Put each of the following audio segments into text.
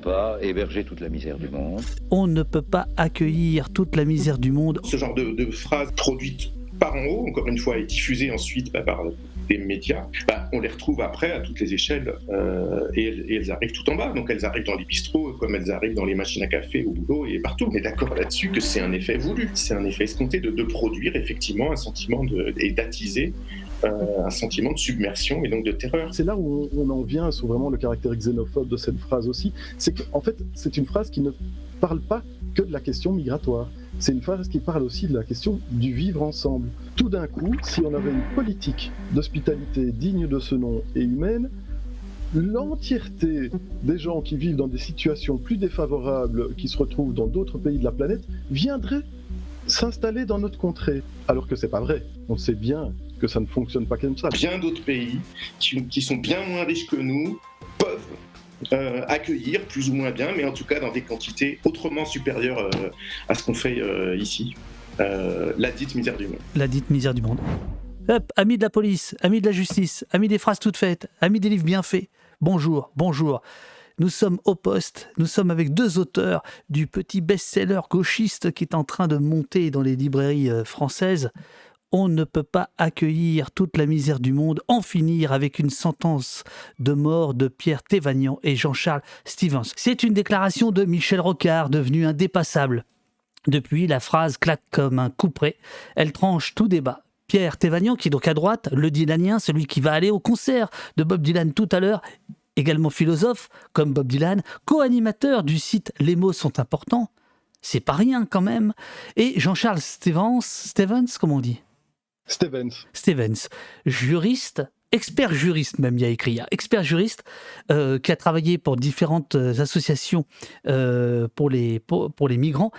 pas héberger toute la misère du monde. On ne peut pas accueillir toute la misère du monde. Ce genre de phrase produite par en haut, encore une fois, et diffusée ensuite par des médias, on les retrouve après à toutes les échelles et elles arrivent tout en bas. Donc elles arrivent dans les bistrots, comme elles arrivent dans les machines à café, au boulot et partout. On est d'accord là-dessus que c'est un effet voulu, c'est un effet escompté de produire effectivement un sentiment et d'attiser un sentiment de submersion et donc de terreur. C'est là où on en vient sur vraiment le caractère xénophobe de cette phrase aussi. C'est qu'en fait, c'est une phrase qui ne parle pas que de la question migratoire. C'est une phrase qui parle aussi de la question du vivre ensemble. Tout d'un coup, si on avait une politique d'hospitalité digne de ce nom et humaine, l'entièreté des gens qui vivent dans des situations plus défavorables, qui se retrouvent dans d'autres pays de la planète, viendraient s'installer dans notre contrée. Alors que c'est pas vrai. On sait bien que ça ne fonctionne pas comme ça. Bien d'autres pays qui sont bien moins riches que nous peuvent accueillir plus ou moins bien, mais en tout cas dans des quantités autrement supérieures à ce qu'on fait ici. La dite misère du monde. La dite misère du monde. Hop, amis de la police, amis de la justice, amis des phrases toutes faites, amis des livres bien faits. Bonjour, bonjour. Nous sommes au poste, nous sommes avec deux auteurs du petit best-seller gauchiste qui est en train de monter dans les librairies françaises. On ne peut pas accueillir toute la misère du monde, en finir avec une sentence de mort de Pierre Thévagnan et Jean-Charles Stevens. C'est une déclaration de Michel Rocard, devenue indépassable. Depuis, la phrase claque comme un couperet. Elle tranche tout débat. Pierre Thévagnan, qui est donc à droite, le dylanien, celui qui va aller au concert de Bob Dylan tout à l'heure, également philosophe, comme Bob Dylan, co-animateur du site Les mots sont importants. C'est pas rien quand même. Et Jean-Charles Stevens, comment on dit ? Stevens, juriste, expert juriste même, il y a écrit, expert juriste qui a travaillé pour différentes associations pour les migrants.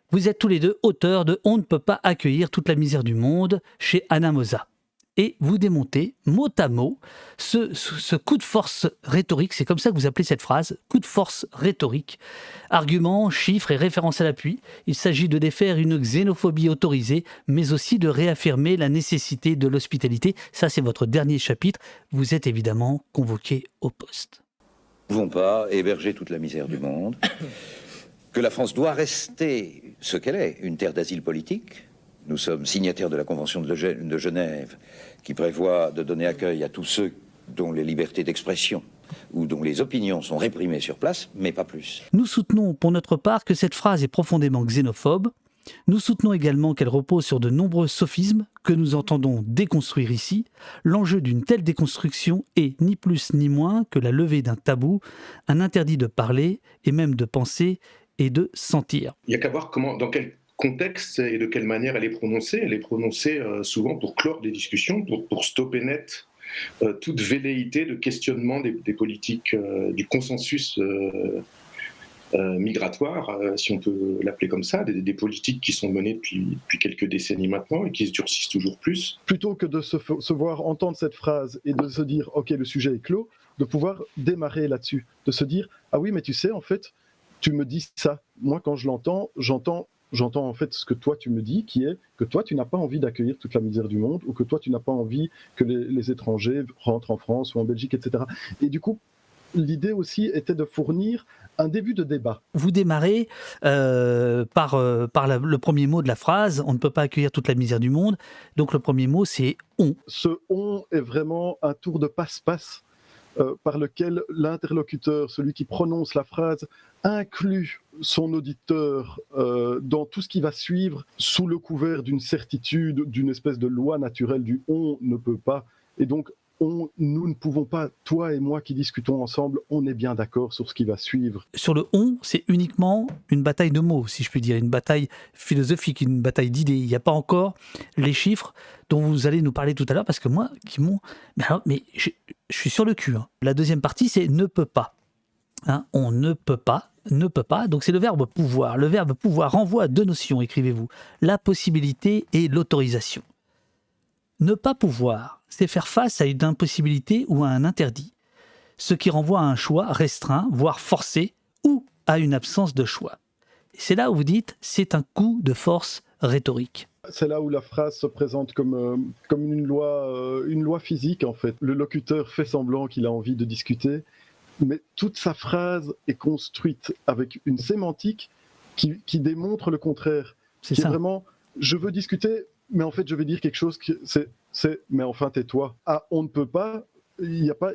Vous êtes tous les deux auteurs de « On ne peut pas accueillir toute la misère du monde » chez Anna Mosa. Et vous démontez mot à mot ce coup de force rhétorique, c'est comme ça que vous appelez cette phrase, coup de force rhétorique, arguments, chiffres et références à l'appui. Il s'agit de défaire une xénophobie autorisée, mais aussi de réaffirmer la nécessité de l'hospitalité. Ça, c'est votre dernier chapitre. Vous êtes évidemment convoqué au poste. Nous ne pouvons pas héberger toute la misère du monde, que la France doit rester ce qu'elle est, une terre d'asile politique. Nous sommes signataires de la Convention de Genève qui prévoit de donner accueil à tous ceux dont les libertés d'expression ou dont les opinions sont réprimées sur place, mais pas plus. Nous soutenons pour notre part que cette phrase est profondément xénophobe. Nous soutenons également qu'elle repose sur de nombreux sophismes que nous entendons déconstruire ici. L'enjeu d'une telle déconstruction est ni plus ni moins que la levée d'un tabou, un interdit de parler et même de penser et de sentir. Il n'y a qu'à voir dans quel contexte et de quelle manière elle est prononcée. Elle est prononcée souvent pour clore des discussions, pour stopper net toute velléité de questionnement des politiques, du consensus migratoire, si on peut l'appeler comme ça, des politiques qui sont menées depuis quelques décennies maintenant et qui se durcissent toujours plus. Plutôt que de se voir entendre cette phrase et de se dire « Ok, le sujet est clos », de pouvoir démarrer là-dessus, de se dire « Ah oui, mais tu sais, en fait, tu me dis ça. Moi, quand je l'entends, j'entends en fait ce que toi tu me dis, qui est que toi tu n'as pas envie d'accueillir toute la misère du monde, ou que toi tu n'as pas envie que les étrangers rentrent en France ou en Belgique, etc. » Et du coup, l'idée aussi était de fournir un début de débat. Vous démarrez par le premier mot de la phrase, on ne peut pas accueillir toute la misère du monde. Donc le premier mot, c'est « on ». Ce « on » est vraiment un tour de passe-passe par lequel l'interlocuteur, celui qui prononce la phrase, inclut son auditeur dans tout ce qui va suivre sous le couvert d'une certitude, d'une espèce de loi naturelle du « on ne peut pas ». Et donc, nous ne pouvons pas, toi et moi qui discutons ensemble, on est bien d'accord sur ce qui va suivre. Sur le « on », c'est uniquement une bataille de mots, si je puis dire, une bataille philosophique, une bataille d'idées. Il n'y a pas encore les chiffres dont vous allez nous parler tout à l'heure, parce que moi, mais je suis sur le cul. Hein. La deuxième partie, c'est « ne peut pas ». Hein, on ne peut pas. Donc c'est le verbe pouvoir. Le verbe pouvoir renvoie à deux notions, écrivez-vous. La possibilité et l'autorisation. Ne pas pouvoir, c'est faire face à une impossibilité ou à un interdit, ce qui renvoie à un choix restreint, voire forcé, ou à une absence de choix. Et c'est là où vous dites, c'est un coup de force rhétorique. C'est là où la phrase se présente comme une loi physique, en fait. Le locuteur fait semblant qu'il a envie de discuter, mais toute sa phrase est construite avec une sémantique qui démontre le contraire. C'est qui ça. est vraiment, je veux discuter, mais en fait, je vais dire quelque chose qui mais enfin, tais-toi. Ah, on ne peut pas. Il n'y a pas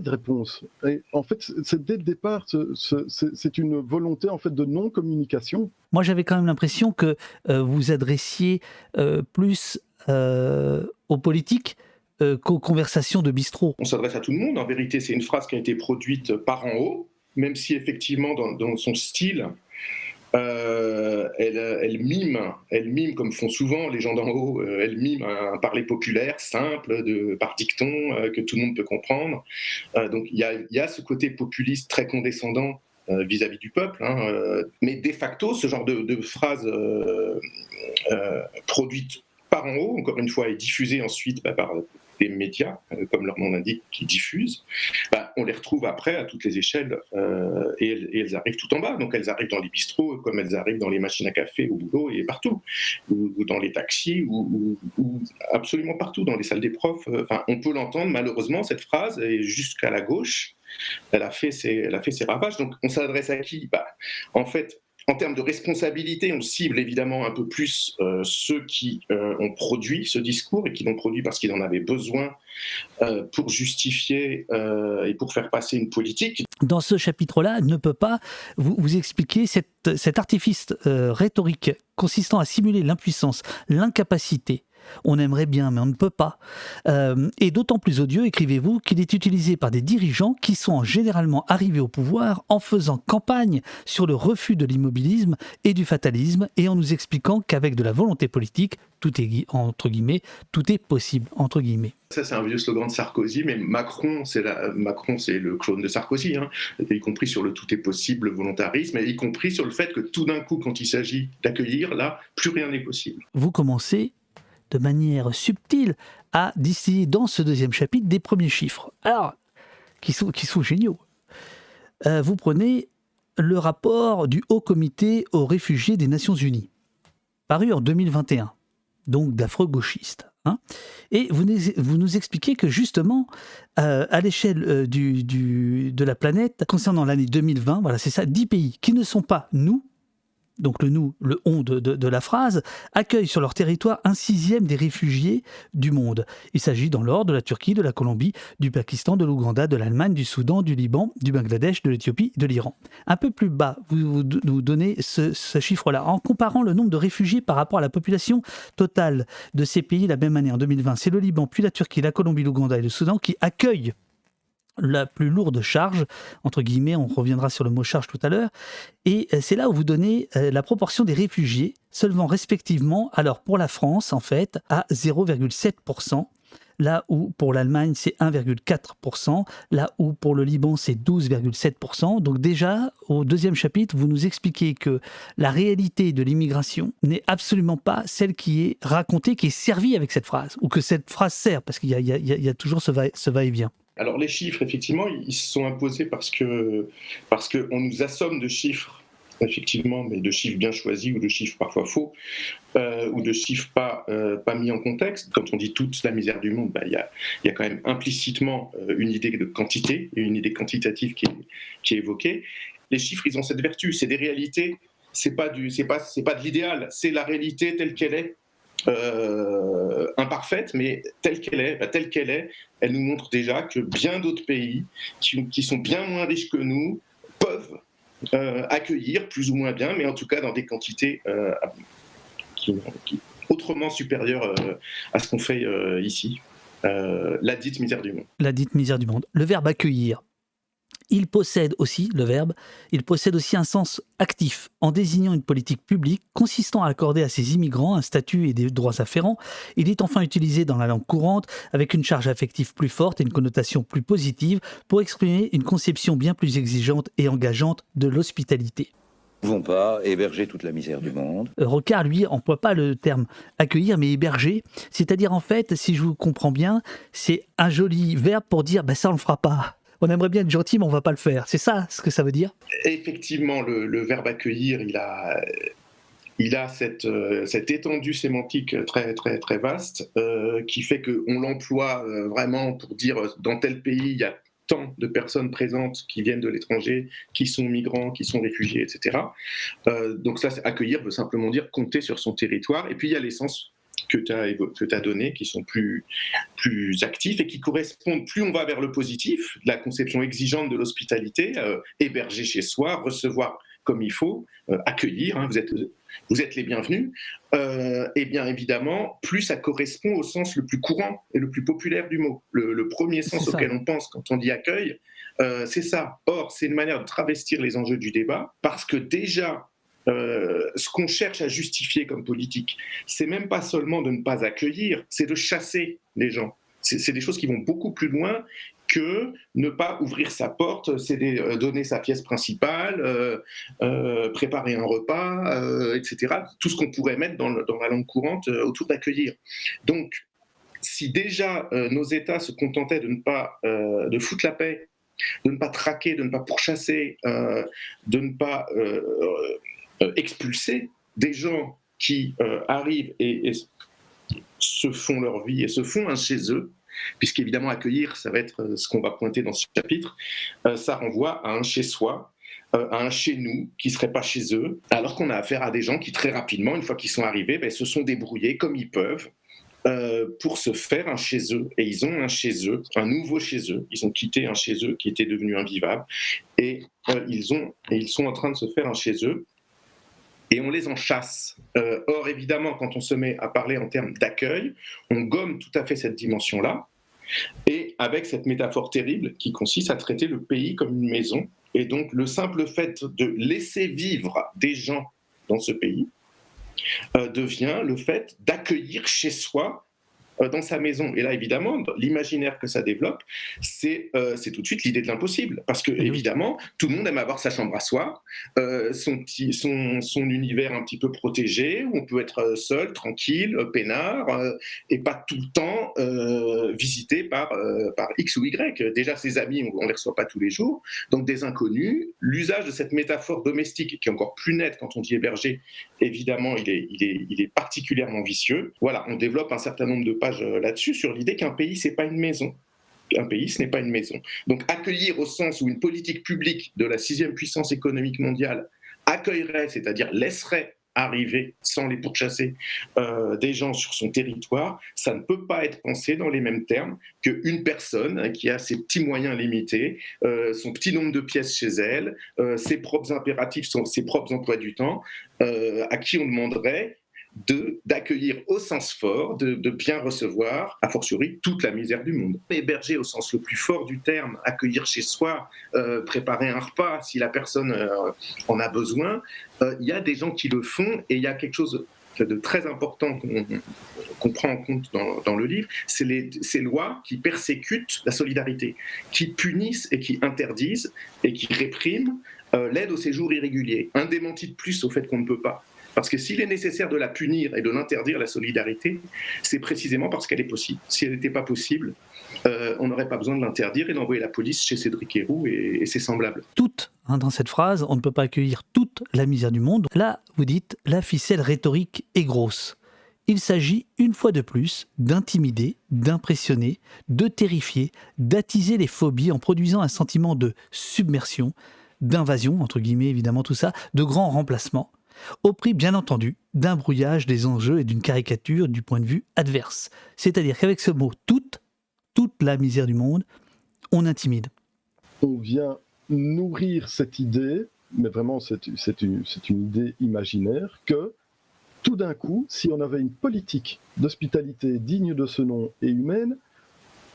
de réponse. Et en fait, c'est dès le départ, c'est une volonté en fait de non-communication. Moi, j'avais quand même l'impression que vous adressiez plus aux politiques qu'aux conversations de bistrot. On s'adresse à tout le monde. En vérité, c'est une phrase qui a été produite par en haut, même si effectivement, dans son style, elle mime, comme font souvent les gens d'en haut, elle mime un parler populaire, simple, par dicton, que tout le monde peut comprendre. Donc il y a ce côté populiste très condescendant vis-à-vis du peuple, mais de facto, ce genre de phrase produite par en haut, encore une fois, et diffusée ensuite par des médias, comme leur nom l'indique, qui diffusent, on les retrouve après à toutes les échelles et elles arrivent tout en bas. Donc elles arrivent dans les bistrots, comme elles arrivent dans les machines à café au boulot et partout, ou dans les taxis, ou absolument partout, dans les salles des profs. On peut l'entendre malheureusement, cette phrase, et jusqu'à la gauche, elle a fait ses ravages. Donc on s'adresse à qui ? En fait, en termes de responsabilité, on cible évidemment un peu plus ceux qui ont produit ce discours et qui l'ont produit parce qu'ils en avaient besoin pour justifier et pour faire passer une politique. Dans ce chapitre-là, ne peut pas vous expliquer cet artifice rhétorique consistant à simuler l'impuissance, l'incapacité. On aimerait bien, mais on ne peut pas. Et d'autant plus odieux, écrivez-vous, qu'il est utilisé par des dirigeants qui sont généralement arrivés au pouvoir en faisant campagne sur le refus de l'immobilisme et du fatalisme et en nous expliquant qu'avec de la volonté politique, tout est, entre guillemets, tout est possible, entre guillemets. Ça, c'est un vieux slogan de Sarkozy, mais Macron, c'est le clone de Sarkozy, y compris sur le tout est possible, le volontarisme, et y compris sur le fait que tout d'un coup, quand il s'agit d'accueillir, là, plus rien n'est possible. Vous commencez de manière subtile à distiller dans ce deuxième chapitre des premiers chiffres, alors qui sont géniaux. Vous prenez le rapport du Haut Comité aux réfugiés des Nations Unies, paru en 2021, donc d'affreux gauchistes. Et vous nous expliquez que justement, à l'échelle de la planète, concernant l'année 2020, voilà, c'est ça, 10 pays qui ne sont pas nous, donc le nous, le on de la phrase, accueillent sur leur territoire 1/6 des réfugiés du monde. Il s'agit dans l'ordre de la Turquie, de la Colombie, du Pakistan, de l'Ouganda, de l'Allemagne, du Soudan, du Liban, du Bangladesh, de l'Éthiopie, de l'Iran. Un peu plus bas, vous nous donnez ce chiffre-là. En comparant le nombre de réfugiés par rapport à la population totale de ces pays la même année, en 2020, c'est le Liban, puis la Turquie, la Colombie, l'Ouganda et le Soudan qui accueillent la plus lourde charge, entre guillemets, on reviendra sur le mot charge tout à l'heure, et c'est là où vous donnez la proportion des réfugiés, s'élevant respectivement, alors pour la France, en fait, à 0,7%, là où pour l'Allemagne c'est 1,4%, là où pour le Liban c'est 12,7%. Donc déjà, au deuxième chapitre, vous nous expliquez que la réalité de l'immigration n'est absolument pas celle qui est racontée, qui est servie avec cette phrase, ou que cette phrase sert, parce qu'il y a toujours ce va-et-vient. Alors les chiffres, effectivement, ils se sont imposés parce qu'on nous assomme de chiffres, effectivement, mais de chiffres bien choisis ou de chiffres parfois faux, ou de chiffres pas mis en contexte. Quand on dit toute la misère du monde, il y a quand même implicitement une idée de quantité et une idée quantitative qui est évoquée. Les chiffres, ils ont cette vertu, c'est des réalités, c'est pas de l'idéal, c'est la réalité telle qu'elle est. Imparfaite, mais telle qu'elle est, elle nous montre déjà que bien d'autres pays qui sont bien moins riches que nous peuvent accueillir plus ou moins bien, mais en tout cas dans des quantités qui autrement supérieures à ce qu'on fait ici. La dite misère du monde. La dite misère du monde. Le verbe accueillir. Il possède aussi, le verbe, il possède aussi un sens actif en désignant une politique publique consistant à accorder à ces immigrants un statut et des droits afférents. Il est enfin utilisé dans la langue courante avec une charge affective plus forte et une connotation plus positive pour exprimer une conception bien plus exigeante et engageante de l'hospitalité. Nous ne pouvons pas héberger toute la misère du monde. Rocard, lui, emploie pas le terme accueillir, mais héberger. C'est-à-dire, en fait, si je vous comprends bien, c'est un joli verbe pour dire ça, on le fera pas. On aimerait bien être gentil, mais on ne va pas le faire. C'est ça ce que ça veut dire ? Effectivement, le verbe accueillir, il a cette étendue sémantique très, très, très vaste qui fait qu'on l'emploie vraiment pour dire dans tel pays, il y a tant de personnes présentes qui viennent de l'étranger, qui sont migrants, qui sont réfugiés, etc. Donc ça, accueillir veut simplement dire compter sur son territoire. Et puis il y a les sens que tu as donné, qui sont plus actifs et qui correspondent, plus on va vers le positif, la conception exigeante de l'hospitalité, héberger chez soi, recevoir comme il faut, accueillir, hein, vous êtes les bienvenus, et bien évidemment, plus ça correspond au sens le plus courant et le plus populaire du mot. Le premier sens auquel on pense quand on dit accueil, c'est ça. Or, c'est une manière de travestir les enjeux du débat, parce que déjà, ce qu'on cherche à justifier comme politique, c'est même pas seulement de ne pas accueillir, c'est de chasser les gens. C'est des choses qui vont beaucoup plus loin que ne pas ouvrir sa porte, c'est donner sa pièce principale, préparer un repas, etc. Tout ce qu'on pourrait mettre dans la langue courante autour d'accueillir. Donc, si déjà nos États se contentaient de foutre la paix, de ne pas traquer, de ne pas pourchasser, de ne pas expulser des gens qui arrivent et se font leur vie et se font un chez eux, puisqu'évidemment accueillir, ça va être ce qu'on va pointer dans ce chapitre, ça renvoie à un chez-soi, à un chez-nous qui ne serait pas chez eux, alors qu'on a affaire à des gens qui très rapidement, une fois qu'ils sont arrivés, se sont débrouillés comme ils peuvent pour se faire un chez eux. Et ils ont un chez eux, un nouveau chez eux. Ils ont quitté un chez eux qui était devenu invivable, et ils sont en train de se faire un chez eux. Et on les en chasse. Or, évidemment, quand on se met à parler en termes d'accueil, on gomme tout à fait cette dimension-là, et avec cette métaphore terrible qui consiste à traiter le pays comme une maison. Et donc, le simple fait de laisser vivre des gens dans ce pays devient le fait d'accueillir chez soi, dans sa maison. Et là, évidemment, l'imaginaire que ça développe, c'est tout de suite l'idée de l'impossible. Parce que, évidemment, tout le monde aime avoir sa chambre à soi, son univers un petit peu protégé, où on peut être seul, tranquille, peinard, et pas tout le temps visité par X ou Y. Déjà, ses amis, on ne les reçoit pas tous les jours. Donc, des inconnus. L'usage de cette métaphore domestique, qui est encore plus nette quand on dit héberger, évidemment, il est particulièrement vicieux. Voilà, on développe un certain nombre de pages là-dessus, sur l'idée qu'un pays, c'est pas une maison. Un pays, ce n'est pas une maison. Donc, accueillir au sens où une politique publique de la 6e puissance économique mondiale accueillerait, c'est-à-dire laisserait arriver, sans les pourchasser, des gens sur son territoire, ça ne peut pas être pensé dans les mêmes termes qu'une personne qui a ses petits moyens limités, son petit nombre de pièces chez elle, ses propres impératifs, ses propres emplois du temps, à qui on demanderait d'accueillir au sens fort, de bien recevoir, a fortiori, toute la misère du monde. Héberger au sens le plus fort du terme, accueillir chez soi, préparer un repas si la personne en a besoin, il y a des gens qui le font, et il y a quelque chose de très important qu'on prend en compte dans le livre, c'est ces lois qui persécutent la solidarité, qui punissent et qui interdisent et qui répriment l'aide au séjour irrégulier. Un démenti de plus au fait qu'on ne peut pas. Parce que s'il est nécessaire de la punir et de l'interdire, la solidarité, c'est précisément parce qu'elle est possible. Si elle n'était pas possible, on n'aurait pas besoin de l'interdire et d'envoyer la police chez Cédric Héroux et ses semblables. Toute, dans cette phrase, on ne peut pas accueillir toute la misère du monde. Là, vous dites, la ficelle rhétorique est grosse. Il s'agit, une fois de plus, d'intimider, d'impressionner, de terrifier, d'attiser les phobies en produisant un sentiment de submersion, d'invasion, entre guillemets évidemment tout ça, de grand remplacement, au prix, bien entendu, d'un brouillage des enjeux et d'une caricature du point de vue adverse. C'est-à-dire qu'avec ce mot « toute la misère du monde », on intimide. On vient nourrir cette idée, mais vraiment c'est une idée imaginaire, que tout d'un coup, si on avait une politique d'hospitalité digne de ce nom et humaine,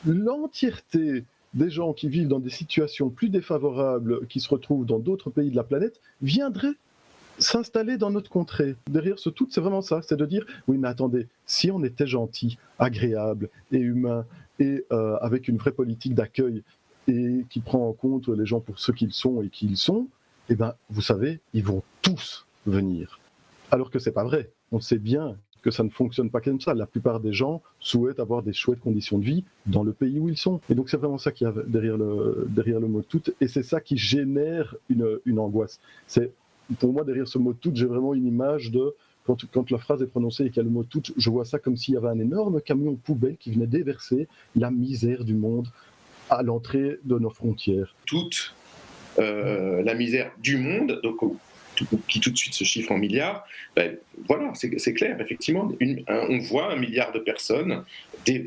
l'entièreté des gens qui vivent dans des situations plus défavorables, qui se retrouvent dans d'autres pays de la planète, viendraient s'installer dans notre contrée. Derrière ce tout, c'est vraiment ça, c'est de dire, oui mais attendez, si on était gentil, agréable et humain, et avec une vraie politique d'accueil, et qui prend en compte les gens pour ce qu'ils sont et qui ils sont, eh ben, vous savez, ils vont tous venir. Alors que c'est pas vrai. On sait bien que ça ne fonctionne pas comme ça. La plupart des gens souhaitent avoir des chouettes conditions de vie dans le pays où ils sont. Et donc c'est vraiment ça qu'il y a derrière le mot « tout », et c'est ça qui génère une angoisse. Pour moi, derrière ce mot « tout », j'ai vraiment une image de, quand la phrase est prononcée et qu'il y a le mot « tout », je vois ça comme s'il y avait un énorme camion poubelle qui venait déverser la misère du monde à l'entrée de nos frontières. Toute la misère du monde, donc, qui tout de suite se chiffre en milliards, voilà, c'est clair, effectivement. On voit 1 milliard de personnes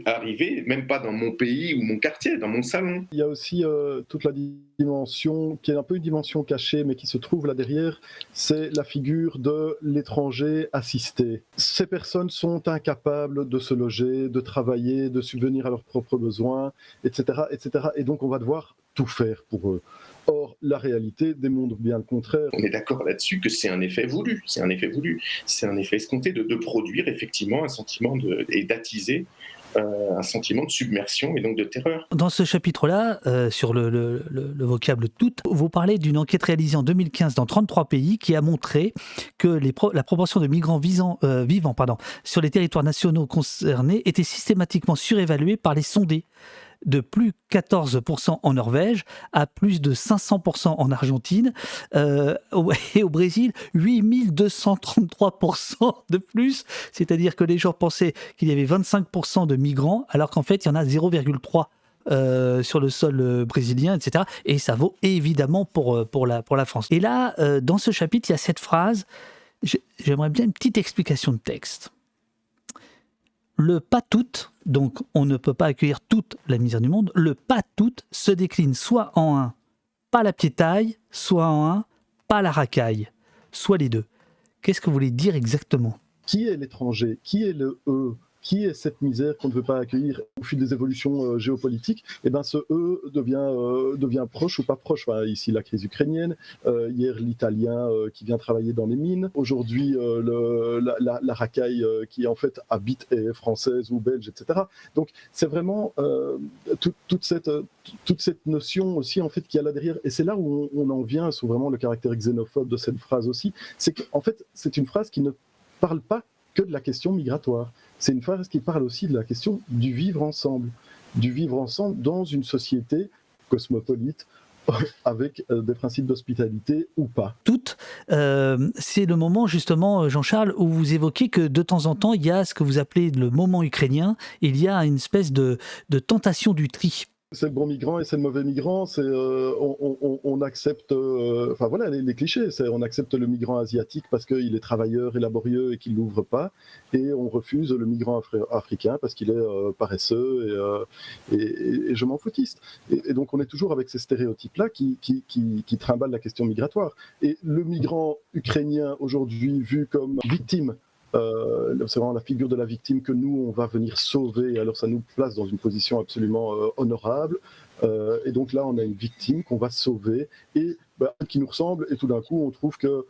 arriver, même pas dans mon pays ou mon quartier, dans mon salon. Il y a aussi toute la dimension, qui est un peu une dimension cachée, mais qui se trouve là derrière, c'est la figure de l'étranger assisté. Ces personnes sont incapables de se loger, de travailler, de subvenir à leurs propres besoins, etc., etc. Et donc on va devoir tout faire pour eux. Or, la réalité démontre bien le contraire. On est d'accord là-dessus que c'est un effet voulu, c'est un effet escompté de produire effectivement un sentiment et d'attiser un sentiment de submersion et donc de terreur. Dans ce chapitre-là, sur le vocable « toute », vous parlez d'une enquête réalisée en 2015 dans 33 pays qui a montré que la proportion de migrants vivant sur les territoires nationaux concernés était systématiquement surévaluée par les sondés, de plus 14% en Norvège à plus de 500% en Argentine, et au Brésil, 8233% de plus, c'est-à-dire que les gens pensaient qu'il y avait 25% de migrants, alors qu'en fait, il y en a 0,3% sur le sol brésilien, etc. Et ça vaut évidemment pour la France. Et là, dans ce chapitre, il y a cette phrase, j'aimerais bien une petite explication de texte. Le pas toutes, donc on ne peut pas accueillir toute la misère du monde, le pas toutes se décline soit en un, pas la piétaille, soit en un, pas la racaille, soit les deux. Qu'est-ce que vous voulez dire exactement ? Qui est l'étranger ? Qui est le « eux » ? Qui est cette misère qu'on ne veut pas accueillir au fil des évolutions géopolitiques ? Eh bien, ce « eux » devient proche ou pas proche. Enfin, ici, la crise ukrainienne, hier, l'Italien qui vient travailler dans les mines, aujourd'hui, la racaille qui, en fait, habite et est française ou belge, etc. Donc, c'est vraiment toute cette notion aussi, en fait, qu'il y a là derrière. Et c'est là où on en vient sur vraiment le caractère xénophobe de cette phrase aussi. C'est qu'en fait, c'est une phrase qui ne parle pas que de la question migratoire. C'est une phrase qui parle aussi de la question du vivre ensemble dans une société cosmopolite, avec des principes d'hospitalité ou pas. Toutes, c'est le moment justement, Jean-Charles, où vous évoquez que de temps en temps, il y a ce que vous appelez le moment ukrainien, il y a une espèce de tentation du tri. C'est le bon migrant et c'est le mauvais migrant. C'est, on accepte, enfin voilà les clichés. On accepte le migrant asiatique parce qu'il est travailleur et laborieux et qu'il l'ouvre pas, et on refuse le migrant africain parce qu'il est paresseux et je m'en foutiste. Et donc on est toujours avec ces stéréotypes-là qui trimballent la question migratoire. Et le migrant ukrainien aujourd'hui vu comme victime. C'est vraiment la figure de la victime que nous, on va venir sauver. Alors ça nous place dans une position absolument honorable. Et donc là, on a une victime qu'on va sauver et qui nous ressemble. Et tout d'un coup, on trouve que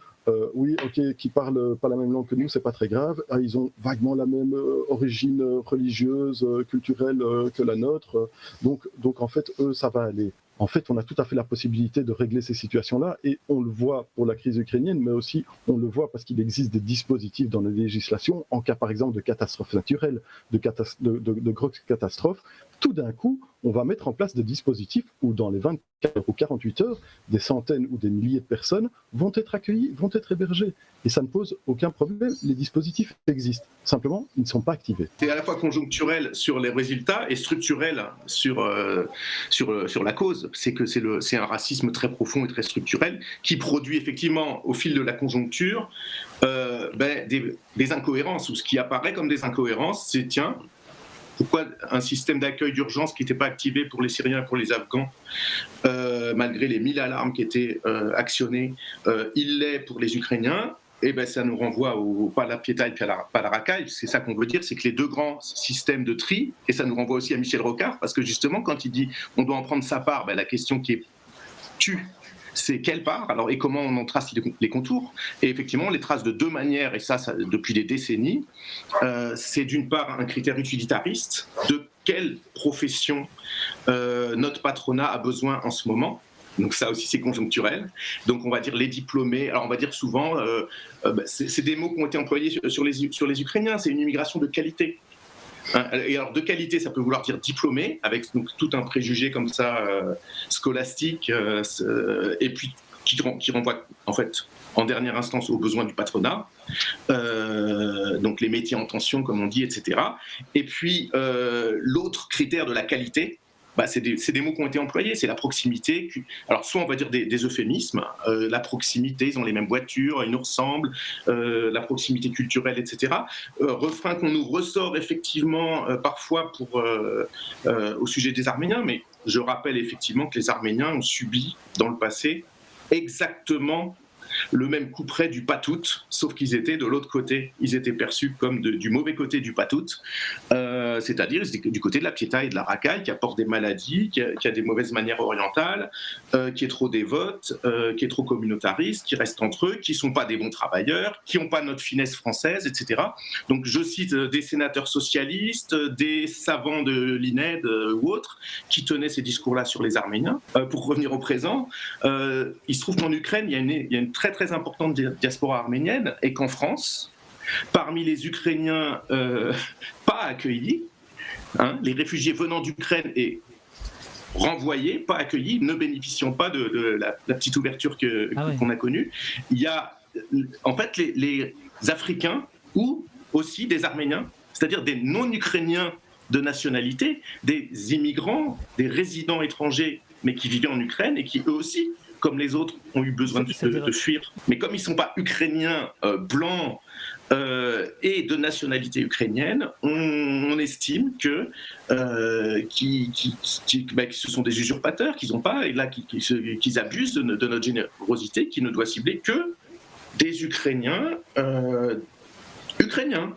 oui, ok, qui parlent pas la même langue que nous, c'est pas très grave. Ils ont vaguement la même origine religieuse, culturelle que la nôtre. Donc en fait, eux, ça va aller. En fait, on a tout à fait la possibilité de régler ces situations-là, et on le voit pour la crise ukrainienne, mais aussi on le voit parce qu'il existe des dispositifs dans les législations en cas, par exemple, de catastrophes naturelles, de grosses catastrophes. Tout d'un coup, on va mettre en place des dispositifs où dans les 24 ou 48 heures, des centaines ou des milliers de personnes vont être accueillies, vont être hébergées. Et ça ne pose aucun problème, les dispositifs existent. Simplement, ils ne sont pas activés. C'est à la fois conjoncturel sur les résultats et structurel sur la cause. C'est que c'est un racisme très profond et très structurel qui produit effectivement, au fil de la conjoncture, des incohérences, ou ce qui apparaît comme des incohérences, c'est tiens, pourquoi un système d'accueil d'urgence qui n'était pas activé pour les Syriens et pour les Afghans, malgré les 1000 alarmes qui étaient actionnées, il l'est pour les Ukrainiens? Et ça nous renvoie pas à la piétaille, pas à la racaille. C'est ça qu'on veut dire, c'est que les deux grands systèmes de tri, et ça nous renvoie aussi à Michel Rocard, parce que justement, quand il dit on doit en prendre sa part, la question qui est tue, c'est quelle part, alors, et comment on en trace les contours. Et effectivement, on les trace de deux manières, et ça depuis des décennies. C'est d'une part un critère utilitariste, de quelle profession notre patronat a besoin en ce moment. Donc ça aussi c'est conjoncturel. Donc on va dire les diplômés, alors on va dire souvent, c'est des mots qui ont été employés sur les Ukrainiens, c'est une immigration de qualité. Et alors de qualité, ça peut vouloir dire diplômé, avec donc, tout un préjugé comme ça, scolastique, et puis qui renvoie en fait en dernière instance aux besoins du patronat, donc les métiers en tension comme on dit, etc. Et puis l'autre critère de la qualité, c'est des mots qui ont été employés, c'est la proximité. Alors, soit on va dire des euphémismes, la proximité, ils ont les mêmes voitures, ils nous ressemblent, la proximité culturelle, etc. Refrain qu'on nous ressort effectivement parfois au sujet des Arméniens, mais je rappelle effectivement que les Arméniens ont subi dans le passé exactement le même couperet du patout, sauf qu'ils étaient de l'autre côté. Ils étaient perçus comme du mauvais côté du patout, c'est-à-dire du côté de la piéta et de la racaille, qui apporte des maladies, qui a des mauvaises manières orientales, qui est trop dévote, qui est trop communautariste, qui reste entre eux, qui ne sont pas des bons travailleurs, qui n'ont pas notre finesse française, etc. Donc je cite des sénateurs socialistes, des savants de l'INED ou autres, qui tenaient ces discours-là sur les Arméniens. Pour revenir au présent, il se trouve qu'en Ukraine, il y a une très très importante diaspora arménienne, et qu'en France, parmi les Ukrainiens pas accueillis, les réfugiés venant d'Ukraine et renvoyés, pas accueillis, ne bénéficiant pas de la petite ouverture qu'on a connue, il y a en fait les Africains ou aussi des Arméniens, c'est-à-dire des non-Ukrainiens de nationalité, des immigrants, des résidents étrangers, mais qui vivaient en Ukraine et qui eux aussi, comme les autres, ont eu besoin de fuir. Mais comme ils ne sont pas ukrainiens blancs et de nationalité ukrainienne, on estime que ce sont des usurpateurs, qu'ils n'ont pas, et là qu'ils abusent de notre générosité, qui ne doit cibler que des Ukrainiens.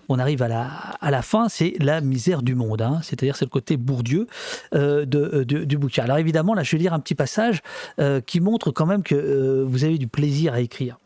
On arrive à la fin, c'est la misère du monde, c'est-à-dire c'est le côté Bourdieu du bouquin. Alors évidemment, là je vais lire un petit passage qui montre quand même que vous avez du plaisir à écrire.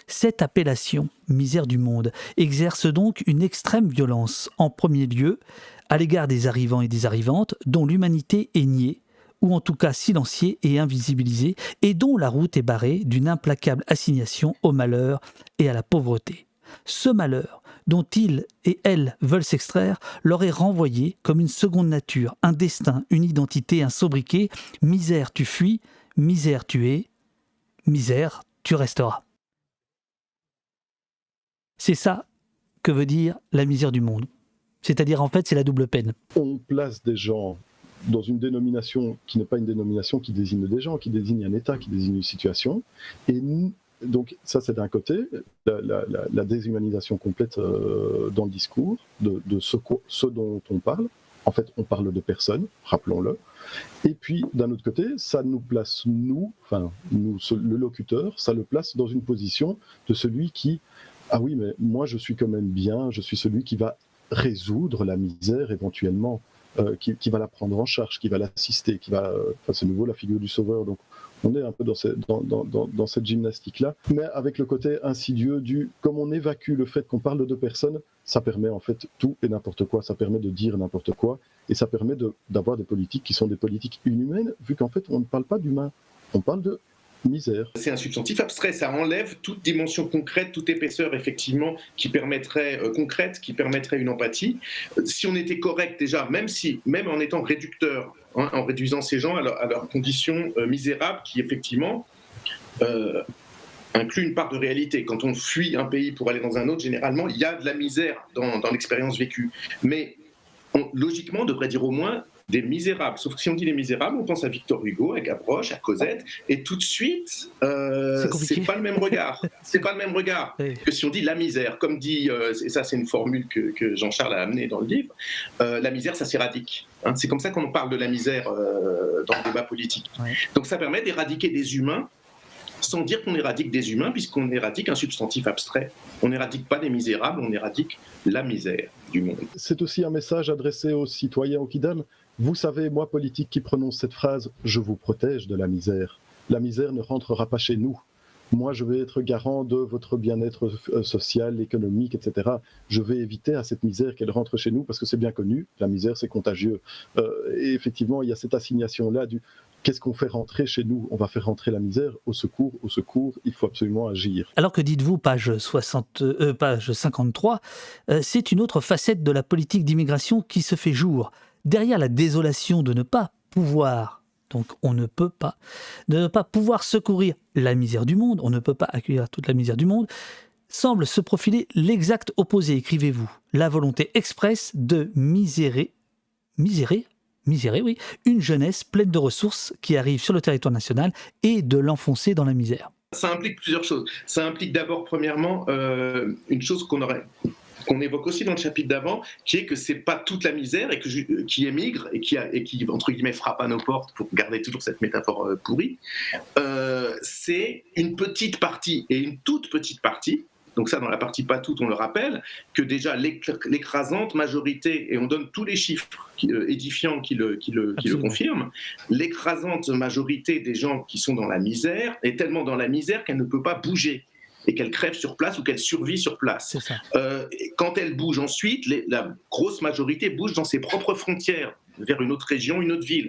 Cette appellation, misère du monde, exerce donc une extrême violence, en premier lieu, à l'égard des arrivants et des arrivantes, dont l'humanité est niée, ou en tout cas silenciée et invisibilisée, et dont la route est barrée d'une implacable assignation au malheur et à la pauvreté. Ce malheur, dont ils et elles veulent s'extraire, leur est renvoyé comme une seconde nature, un destin, une identité, un sobriquet. Misère tu fuis, misère tu es, misère tu resteras. C'est ça que veut dire la misère du monde. C'est-à-dire, en fait, c'est la double peine. On place des gens dans une dénomination qui n'est pas une dénomination qui désigne des gens, qui désigne un état, qui désigne une situation, et donc ça c'est d'un côté, la déshumanisation complète dans le discours de ce dont on parle. En fait, on parle de personnes, rappelons-le. Et puis, d'un autre côté, ça nous place, nous, le locuteur, ça le place dans une position de celui qui, ah oui, mais moi je suis quand même bien, je suis celui qui va résoudre la misère éventuellement, qui va la prendre en charge, qui va l'assister, c'est nouveau la figure du sauveur. Donc, on est un peu dans cette gymnastique-là, mais avec le côté insidieux comme on évacue le fait qu'on parle de deux personnes, ça permet en fait tout et n'importe quoi, ça permet de dire n'importe quoi, et ça permet d'avoir des politiques qui sont des politiques inhumaines, vu qu'en fait on ne parle pas d'humain, on parle de misère. C'est un substantif abstrait, ça enlève toute dimension concrète, toute épaisseur effectivement qui permettrait une empathie. Si on était correct déjà, même en étant réducteur, en réduisant ces gens à leurs conditions misérables qui effectivement inclut une part de réalité. Quand on fuit un pays pour aller dans un autre, généralement il y a de la misère dans l'expérience vécue. Mais logiquement on devrait dire au moins des misérables. Sauf que si on dit les misérables, on pense à Victor Hugo, à Gavroche, à Cosette, et tout de suite, c'est pas le même regard. C'est pas le même regard que si on dit la misère. Comme dit, et ça c'est une formule que Jean-Charles a amenée dans le livre, la misère ça s'éradique. C'est comme ça qu'on parle de la misère dans le débat politique. Ouais. Donc ça permet d'éradiquer des humains sans dire qu'on éradique des humains, puisqu'on éradique un substantif abstrait. On n'éradique pas des misérables, on éradique la misère du monde. C'est aussi un message adressé aux citoyens, aux Kidam. Vous savez, moi, politique, qui prononce cette phrase, je vous protège de la misère. La misère ne rentrera pas chez nous. Moi, je vais être garant de votre bien-être social, économique, etc. Je vais éviter à cette misère qu'elle rentre chez nous, parce que c'est bien connu, la misère, c'est contagieux. Et effectivement, il y a cette assignation-là du qu'est-ce qu'on fait rentrer chez nous ? On va faire rentrer la misère. Au secours, il faut absolument agir. Alors que dites-vous, page 53, c'est une autre facette de la politique d'immigration qui se fait jour. Derrière la désolation de ne pas pouvoir, donc on ne peut pas, de ne pas pouvoir secourir la misère du monde, on ne peut pas accueillir toute la misère du monde, semble se profiler l'exact opposé, écrivez-vous, la volonté expresse de misérer misérer, oui, une jeunesse pleine de ressources qui arrive sur le territoire national et de l'enfoncer dans la misère. Ça implique plusieurs choses. Ça implique d'abord, premièrement, une chose qu'on évoque aussi dans le chapitre d'avant, qui est que c'est pas toute la misère et qui émigre et qui entre guillemets frappe à nos portes, pour garder toujours cette métaphore pourrie. C'est une petite partie et une toute petite partie. Donc ça, dans la partie pas toute, on le rappelle, que déjà l'écrasante majorité, et on donne tous les chiffres édifiants qui le confirment, l'écrasante majorité des gens qui sont dans la misère est tellement dans la misère qu'elle ne peut pas bouger et qu'elle crève sur place ou qu'elle survit sur place. C'est ça. Quand elle bouge ensuite, la grosse majorité bouge dans ses propres frontières, vers une autre région, une autre ville.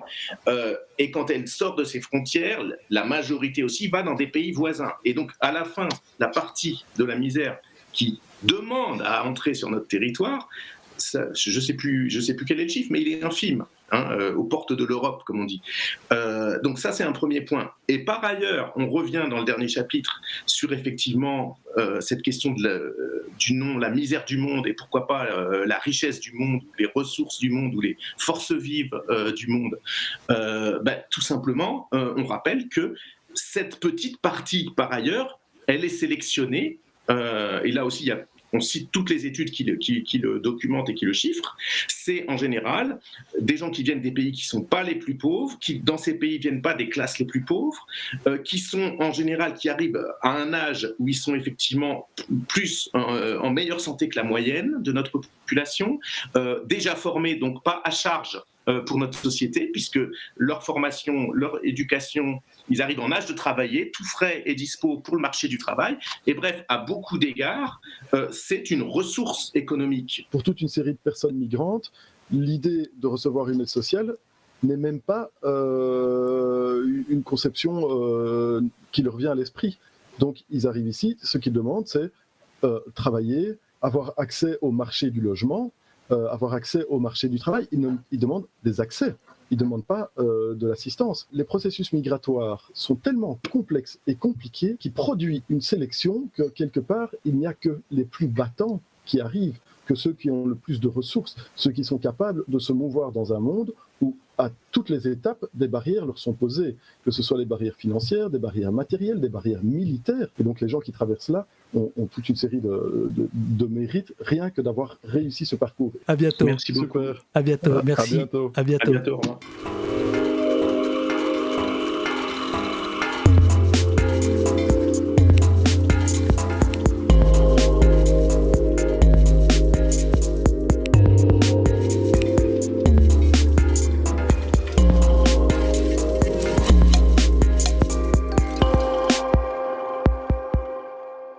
Et quand elle sort de ses frontières, la majorité aussi va dans des pays voisins. Et donc, à la fin, la partie de la misère qui demande à entrer sur notre territoire, ça, je sais plus quel est le chiffre, mais il est infime, aux portes de l'Europe, comme on dit. Donc ça, c'est un premier point. Et par ailleurs, on revient dans le dernier chapitre sur effectivement cette question du nom, la misère du monde, et pourquoi pas la richesse du monde, les ressources du monde, ou les forces vives du monde. Tout simplement, on rappelle que cette petite partie, par ailleurs, elle est sélectionnée, et là aussi, on cite toutes les études qui le documentent et qui le chiffrent, c'est en général des gens qui viennent des pays qui ne sont pas les plus pauvres, qui dans ces pays ne viennent pas des classes les plus pauvres, qui sont en général, qui arrivent à un âge où ils sont effectivement plus en meilleure santé que la moyenne de notre population, déjà formés, donc pas à charge pour notre société, puisque leur formation, leur éducation, ils arrivent en âge de travailler, tout frais et dispo pour le marché du travail. Et bref, à beaucoup d'égards, c'est une ressource économique. Pour toute une série de personnes migrantes, l'idée de recevoir une aide sociale n'est même pas une conception qui leur vient à l'esprit. Donc, ils arrivent ici, ce qu'ils demandent, c'est travailler, avoir accès au marché du logement, avoir accès au marché du travail. Ils demandent des accès. Ils ne demandent pas de l'assistance. Les processus migratoires sont tellement complexes et compliqués qu'ils produisent une sélection que, quelque part, il n'y a que les plus battants qui arrivent, que ceux qui ont le plus de ressources, ceux qui sont capables de se mouvoir dans un monde où, à toutes les étapes, des barrières leur sont posées, que ce soit les barrières financières, des barrières matérielles, des barrières militaires. Et donc les gens qui traversent là ont toute une série de mérites, rien que d'avoir réussi ce parcours. À bientôt. Merci beaucoup. À bientôt. Merci. À bientôt. À bientôt. À bientôt. Au revoir.